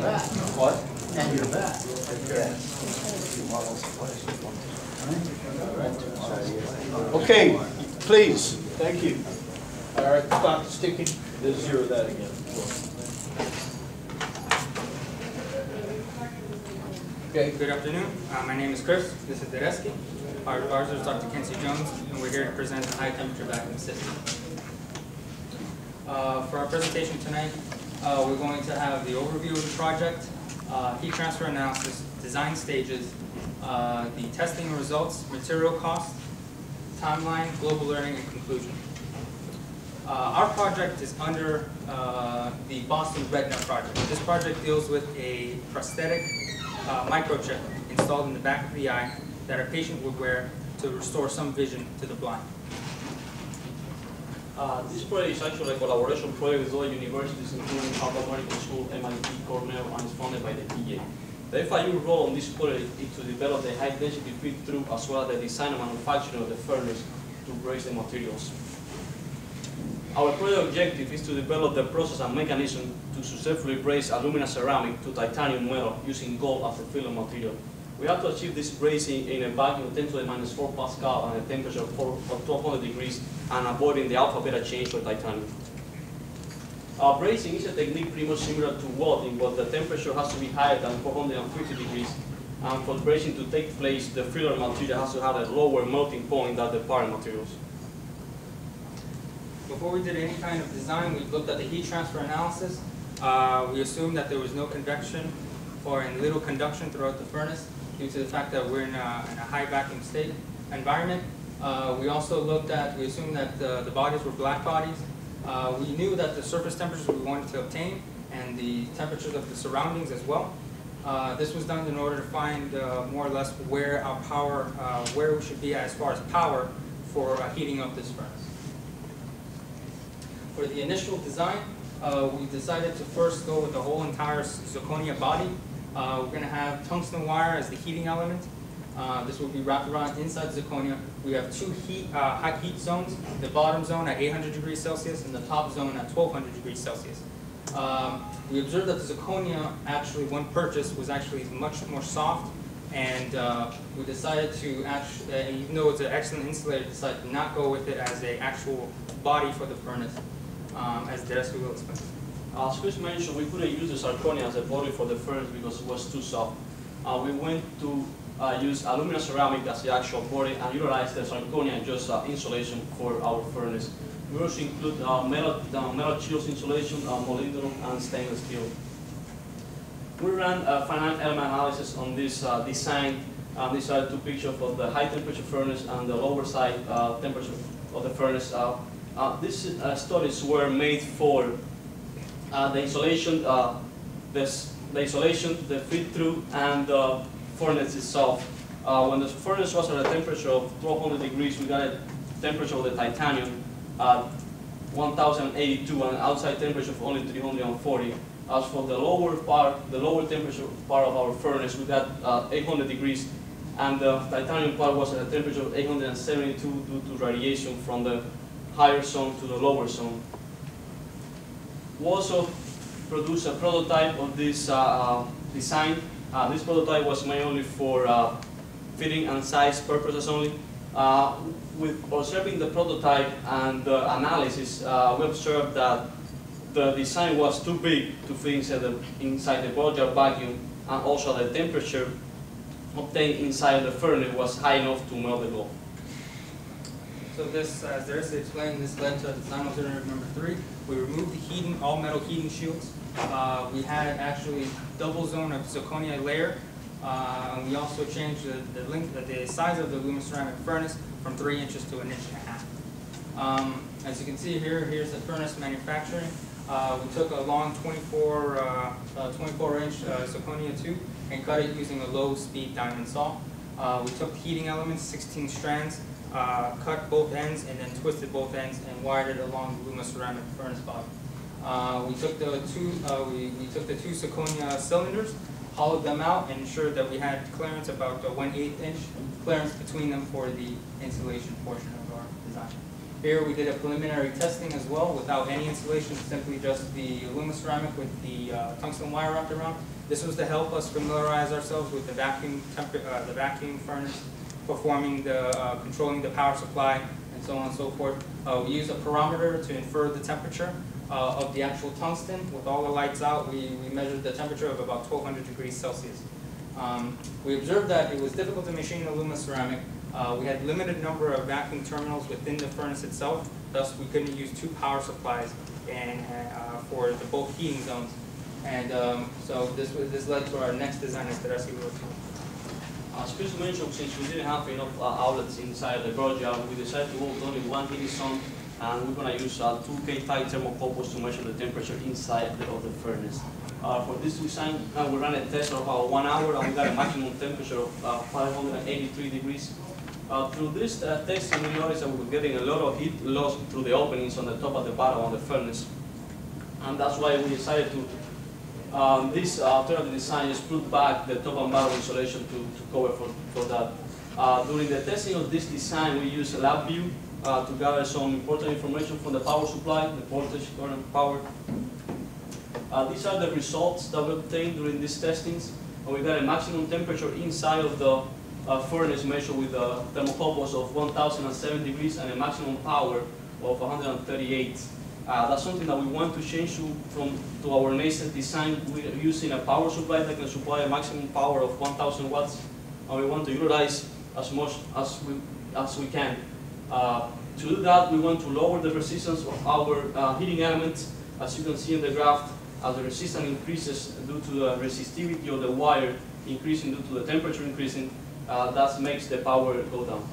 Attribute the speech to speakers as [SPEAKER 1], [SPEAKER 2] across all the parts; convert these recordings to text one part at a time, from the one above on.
[SPEAKER 1] back.
[SPEAKER 2] What?
[SPEAKER 1] And you're back.
[SPEAKER 2] Okay, please. Thank you.
[SPEAKER 3] All right, stop sticking. Let's zero that again.
[SPEAKER 4] Okay, good afternoon. My name is Chris. This is Dereski. Our advisor is Dr. Kenzie Jones, and we're here to present the high temperature vacuum system. For our presentation tonight, we're going to have the overview of the project, heat transfer analysis, design stages, the testing results, material costs, timeline, global learning, and conclusion. Our project is under the Boston Retina project. This project deals with a prosthetic microchip installed in the back of the eye that a patient would wear to restore some vision to the blind.
[SPEAKER 5] This project is actually a collaboration project with other universities, including Harvard Medical School, MIT, Cornell, and is funded by the PA. The FIU role on this project is to develop the high-density feed-through as well as the design and manufacturing of the furnace to braze the materials. Our project objective is to develop the process and mechanism to successfully braze aluminum ceramic to titanium metal using gold as the filling material. We have to achieve this brazing in a vacuum of 10 to the minus 4 Pascal and a temperature of 1200 degrees and avoiding the alpha-beta change for titanium. Brazing is a technique pretty much similar to welding, but the temperature has to be higher than 450 degrees. And for brazing to take place, the filler material has to have a lower melting point than the parent materials.
[SPEAKER 4] Before we did any kind of design, we looked at the heat transfer analysis. We assumed that there was no convection or little conduction throughout the furnace due to the fact that we're in a high vacuum state environment. We also we assumed that the bodies were black bodies. We knew that the surface temperatures we wanted to obtain and the temperatures of the surroundings as well. This was done in order to find more or less where our power, where we should be as far as power for heating up this furnace. For the initial design, we decided to first go with the whole entire zirconia body. We're going to have tungsten wire as the heating element. This will be wrapped around inside zirconia. We have two high heat zones, the bottom zone at 800 degrees Celsius and the top zone at 1200 degrees Celsius. We observed that the zirconia, actually when purchased, was actually much more soft, and we decided to even though it's an excellent insulator, decided to not go with it as an actual body for the furnace, as Dereski will explain.
[SPEAKER 5] As Chris mentioned, we couldn't use the zirconia as a body for the furnace because it was too soft. We went to use aluminum ceramic as the actual body and utilize the zirconia just insulation for our furnace. We also include metal shields insulation, molybdenum, and stainless steel. We ran a finite element analysis on this design. These are two pictures of the high temperature furnace and the lower side temperature of the furnace. These studies were made for the insulation, the feed-through, and the furnace itself. When the furnace was at a temperature of 1200 degrees, we got a temperature of the titanium at 1082 and an outside temperature of only 340. As for the lower temperature part of our furnace, we got 800 degrees, and the titanium part was at a temperature of 872 due to radiation from the higher zone to the lower zone. We also produced a prototype of this design. This prototype was made only for fitting and size purposes only. With observing the prototype and the analysis, we observed that the design was too big to fit inside the ball jar vacuum, and also the temperature obtained inside the furnace was high enough to melt the gold.
[SPEAKER 4] So this, as Dereski explained, this led to design alternative number 3. We removed the all metal heating shields. We had actually double zone of zirconia layer. And we also changed the size of the aluminum ceramic furnace from 3 inches to 1.5 inches. As you can see here, here's the furnace manufacturing. We took a long 24-inch zirconia tube and cut it using a low-speed diamond saw. We took the heating elements, 16 strands, cut both ends, and then twisted both ends and wired it along the aluminum ceramic furnace body. We took the two zirconia cylinders, hollowed them out, and ensured that we had clearance about 1/8 inch clearance between them for the insulation portion of our design. Here we did a preliminary testing as well without any insulation, simply just the alumiceramic with the tungsten wire wrapped around. This was to help us familiarize ourselves with the vacuum furnace, performing the controlling the power supply, and so on and so forth. We used a pyrometer to infer the temperature of the actual tungsten. With all the lights out, we measured the temperature of about 1200 degrees Celsius. We observed that it was difficult to machine alumiceramic. We had limited number of vacuum terminals within the furnace itself, thus we couldn't use two power supplies for the both heating zones. And so this led to our next design as Teresi will explain.
[SPEAKER 5] As Chris mentioned, since we didn't have enough outlets inside the project, we decided to go with only one heating zone, and we're going to use 2 K-type thermocouples to measure the temperature inside of the furnace. For this design, we ran a test of about 1 hour, and we got a maximum temperature of 583 degrees. Through this testing, we noticed that we were getting a lot of heat loss through the openings on the top and the bottom of the furnace. And that's why we decided to, this alternative design is put back the top and bottom insulation to cover for that. During the testing of this design, we used a lab view to gather some important information from the power supply, the voltage, current, power. These are the results that we obtained during these testings. And we got a maximum temperature inside of the furnace measured with thermocouples of 1007 degrees and a maximum power of 138. That's something that we want to change to our nascent design. We're using a power supply that can supply a maximum power of 1000 watts, and we want to utilize as much as we can. To do that, we want to lower the resistance of our heating elements. As you can see in the graph, as the resistance increases due to the resistivity of the wire increasing due to the temperature increasing, that makes the power go down.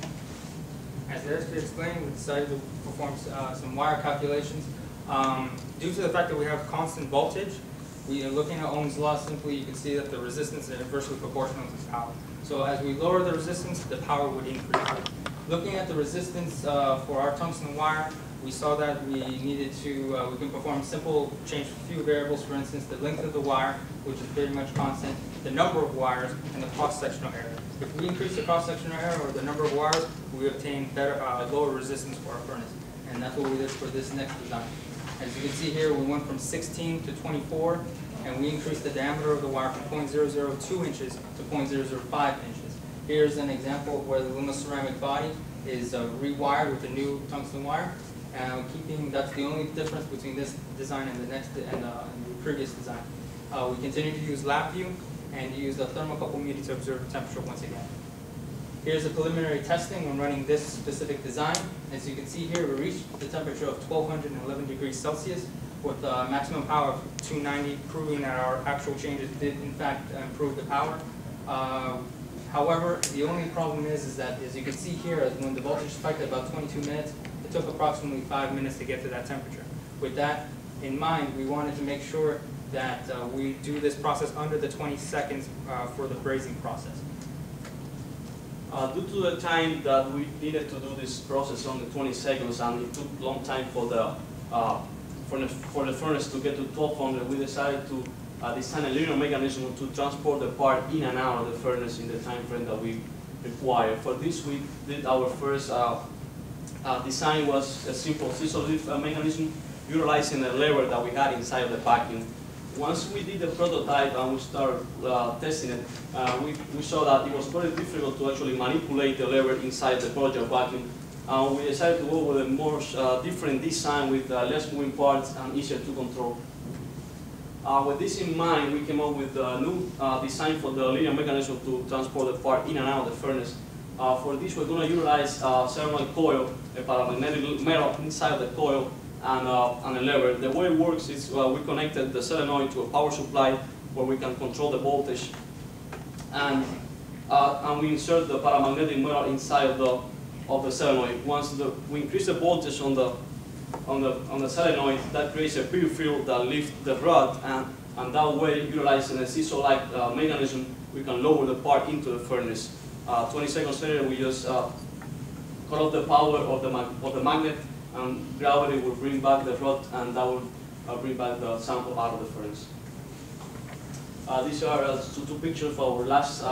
[SPEAKER 4] As Eric explained, we decided to perform some wire calculations. Due to the fact that we have constant voltage, we are looking at Ohm's law. Simply, you can see that the resistance is inversely proportional to the power. So as we lower the resistance, the power would increase. Looking at the resistance for our tungsten wire, we saw that we needed to, we can perform simple change few variables, for instance, the length of the wire, which is very much constant, the number of wires, and the cross-sectional area. If we increase the cross-sectional area or the number of wires, we obtain better, lower resistance for our furnace. And that's what we did for this next design. As you can see here, we went from 16 to 24, and we increased the diameter of the wire from 0.002 inches to 0.005 inches. Here's an example of where the alumiceramic body is rewired with the new tungsten wire. And that's the only difference between this design and the previous design. We continue to use lab view and use the thermocouple meter to observe temperature once again. Here's the preliminary testing when running this specific design. As you can see here, we reached the temperature of 1211 degrees Celsius with a maximum power of 290, proving that our actual changes did in fact improve the power. However, the only problem is that, as you can see here, when the voltage spiked at about 22 minutes, it took approximately 5 minutes to get to that temperature. With that in mind, we wanted to make sure that we do this process under the 20 seconds for the brazing process.
[SPEAKER 5] Due to the time that we needed to do this process on the 20 seconds, and it took a long time for the furnace to get to 1200, we decided to design a linear mechanism to transport the part in and out of the furnace in the time frame that we require. For this, we did our first design was a simple scissor lift mechanism utilizing a lever that we had inside of the vacuum. Once we did the prototype and we started testing it, we saw that it was very difficult to actually manipulate the lever inside the project vacuum. We decided to go with a more different design with less moving parts and easier to control. With this in mind, we came up with a new design for the linear mechanism to transport the part in and out of the furnace. For this, we're going to utilize a solenoid coil, a paramagnetic metal inside of the coil, and a lever. The way it works is we connected the solenoid to a power supply where we can control the voltage, and we insert the paramagnetic metal inside of the solenoid. Once we increase the voltage on the solenoid, that creates a pure field that lifts the rod, and that way, utilizing a scissor-like mechanism, we can lower the part into the furnace. 20 seconds later, we just cut off the power of the magnet, and gravity will bring back the rod, and that will bring back the sample out of the furnace. These are two pictures of our last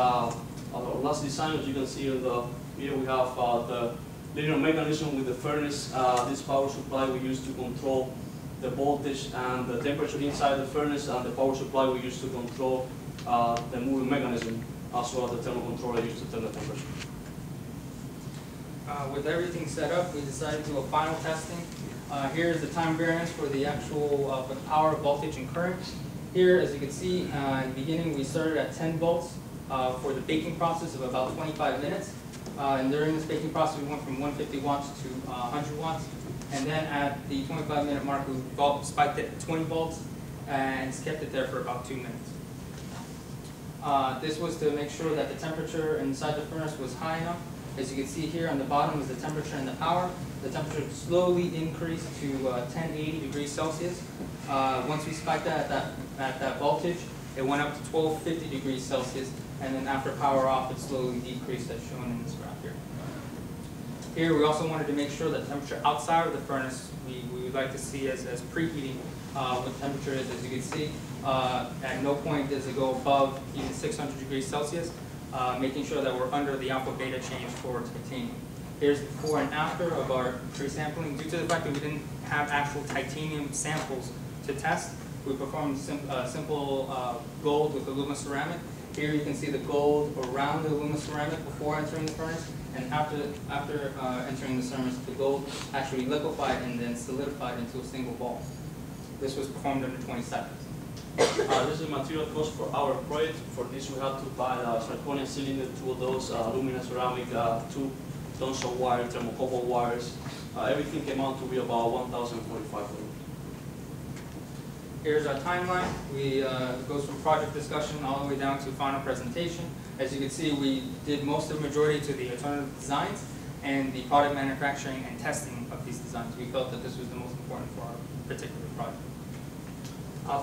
[SPEAKER 5] design. As you can see here, we have the linear mechanism with the furnace. This power supply we use to control the voltage and the temperature inside the furnace, and the power supply we use to control the moving mechanism, as well as the thermal controller used to turn the temperature.
[SPEAKER 4] With everything set up, we decided to do a final testing. Here is the time variance for the actual for the power, voltage, and current. Here, as you can see, in the beginning we started at 10 volts for the baking process of about 25 minutes. And during this baking process, we went from 150 watts to 100 watts. And then at the 25-minute mark, we spiked it at 20 volts and kept it there for about 2 minutes. This was to make sure that the temperature inside the furnace was high enough. As you can see here on the bottom is the temperature and the power. The temperature slowly increased to 1080 degrees Celsius. Once we spiked that at that voltage, it went up to 1250 degrees Celsius. And then after power off, it slowly decreased as shown in this graph here. Here we also wanted to make sure that the temperature outside of the furnace we would like to see as preheating what the temperature is. As you can see, at no point does it go above even 600 degrees Celsius, making sure that we're under the alpha beta change for titanium. Here's the before and after of our pre-sampling. Due to the fact that we didn't have actual titanium samples to test, we performed simple gold with alumiceramic. Here you can see the gold around the alumiceramic before entering the furnace, and after entering the furnace, the gold actually liquefied and then solidified into a single ball. This was performed under 20 seconds.
[SPEAKER 5] This is material cost for our project. For this, we had to buy a zirconia cylinder, 2 of those, aluminum ceramic, 2 tons of wire, thermocouple wires. Everything came out to be about $1,045.
[SPEAKER 4] Here's our timeline. We goes from project discussion all the way down to final presentation. As you can see, we did most of the majority to the alternative designs and the product manufacturing and testing of these designs. We felt that this was the most important for our particular project.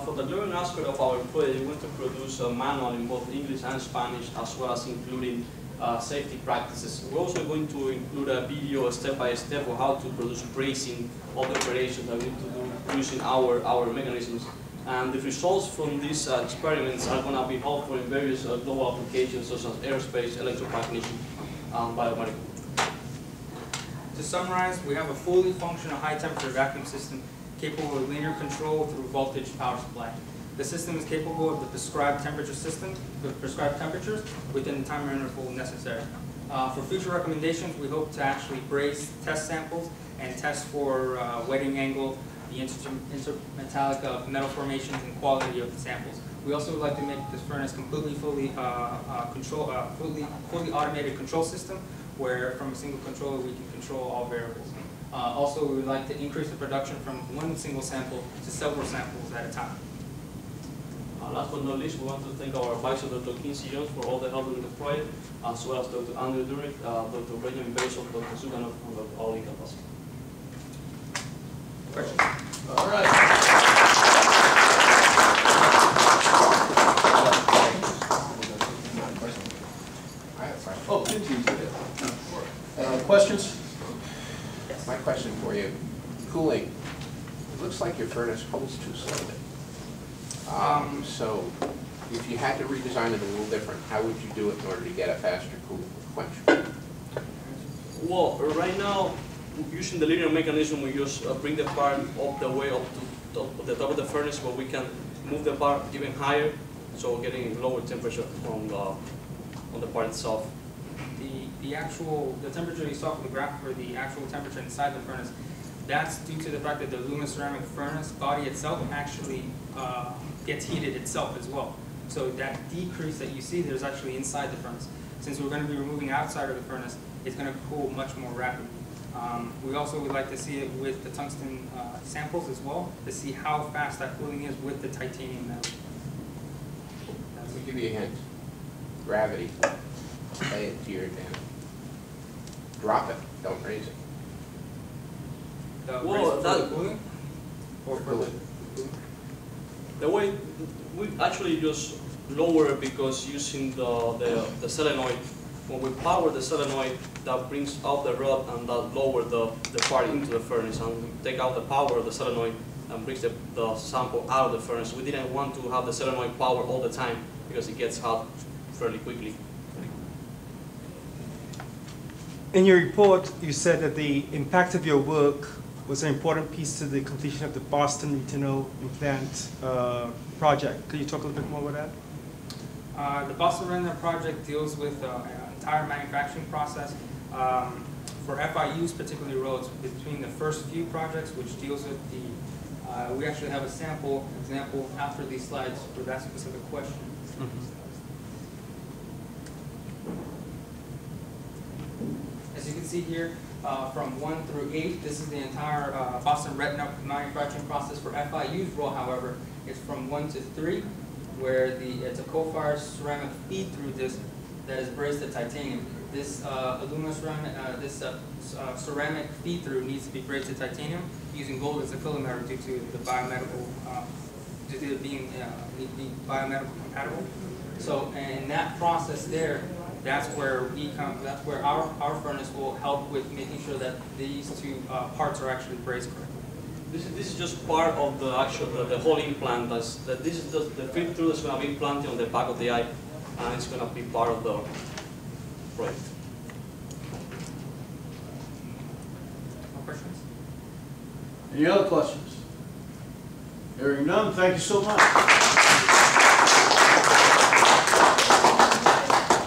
[SPEAKER 5] For the learning aspect of our project, we want to produce a manual in both English and Spanish, as well as including safety practices. We're also going to include a video step-by-step of how to produce brazing, all the operations that we need to do using our mechanisms. And the results from these experiments are going to be helpful in various global applications such as aerospace, electromagnetic, and biomedical.
[SPEAKER 4] To summarize, we have a fully functional high-temperature vacuum system capable of linear control through voltage power supply. The system is capable of the prescribed temperatures within the time interval necessary. For future recommendations, we hope to actually braze test samples and test for wetting angle, the intermetallic metal formations, and quality of the samples. We also would like to make this furnace fully automated control system, where from a single controller we can control all variables. Also, we would like to increase the production from one single sample to several samples at a time.
[SPEAKER 5] Last but not least, we want to thank our advisor, Dr. Kinsey Jones, for all the help in the project, as well as Dr. Andrew Durek, Dr. Benjamin Basil, Dr. Suganov, and Dr. Ali Kapas.
[SPEAKER 4] Questions?
[SPEAKER 2] All right.
[SPEAKER 1] I have a question.
[SPEAKER 2] Oh, Kinsey's there. Questions?
[SPEAKER 1] My question for you, cooling. It looks like your furnace cools too slowly. So if you had to redesign it a little different, how would you do it in order to get a faster cooling quench?
[SPEAKER 5] Well, right now, using the linear mechanism, we just bring the part up the way up to the top of the furnace, where we can move the part even higher, so getting lower temperature on the part itself.
[SPEAKER 4] The temperature you saw from the graph for the actual temperature inside the furnace, that's due to the fact that the aluminum-ceramic furnace body itself actually gets heated itself as well. So that decrease that you see, there's actually inside the furnace. Since we're going to be removing outside of the furnace, it's going to cool much more rapidly. We also would like to see it with the tungsten samples as well, to see how fast that cooling is with the titanium metal.
[SPEAKER 1] Let me give you a hint. Gravity. Play it to your advantage. Drop it, don't raise it.
[SPEAKER 5] Well, that
[SPEAKER 4] cooling? Or for the
[SPEAKER 5] the way we actually just lower it, because using the solenoid, when we power the solenoid, that brings out the rod and that lower the part into the furnace, and we take out the power of the solenoid and brings the sample out of the furnace. We didn't want to have the solenoid power all the time because it gets hot fairly quickly.
[SPEAKER 6] In your report, you said that the impact of your work was an important piece to the completion of the Boston Regional Implant project. Could you talk a little bit more about that?
[SPEAKER 4] The Boston Renner project deals with an entire manufacturing process for FIUs, particularly roads. Between the first few projects, which deals with the, we actually have a sample example after these slides for that specific question. As you can see here, from 1 through 8, this is the entire Boston Retina manufacturing process. For FIU's roll, however, it's from 1 to 3, where it's a coal-fired ceramic feed-through disc that is brazed to titanium. This aluminum ceramic, ceramic feed-through needs to be brazed to titanium using gold as a filament due to the biomedical, due to it being biomedical compatible. So, in that process there, that's where that's where our furnace will help with making sure that these two parts are actually brazed correctly.
[SPEAKER 5] This is just part of the actual, the whole implant. This is just the feed-through that's going to be implanted on the back of the eye, and it's going to be part of the project.
[SPEAKER 4] No questions?
[SPEAKER 2] Any other questions? Hearing none, thank you so much.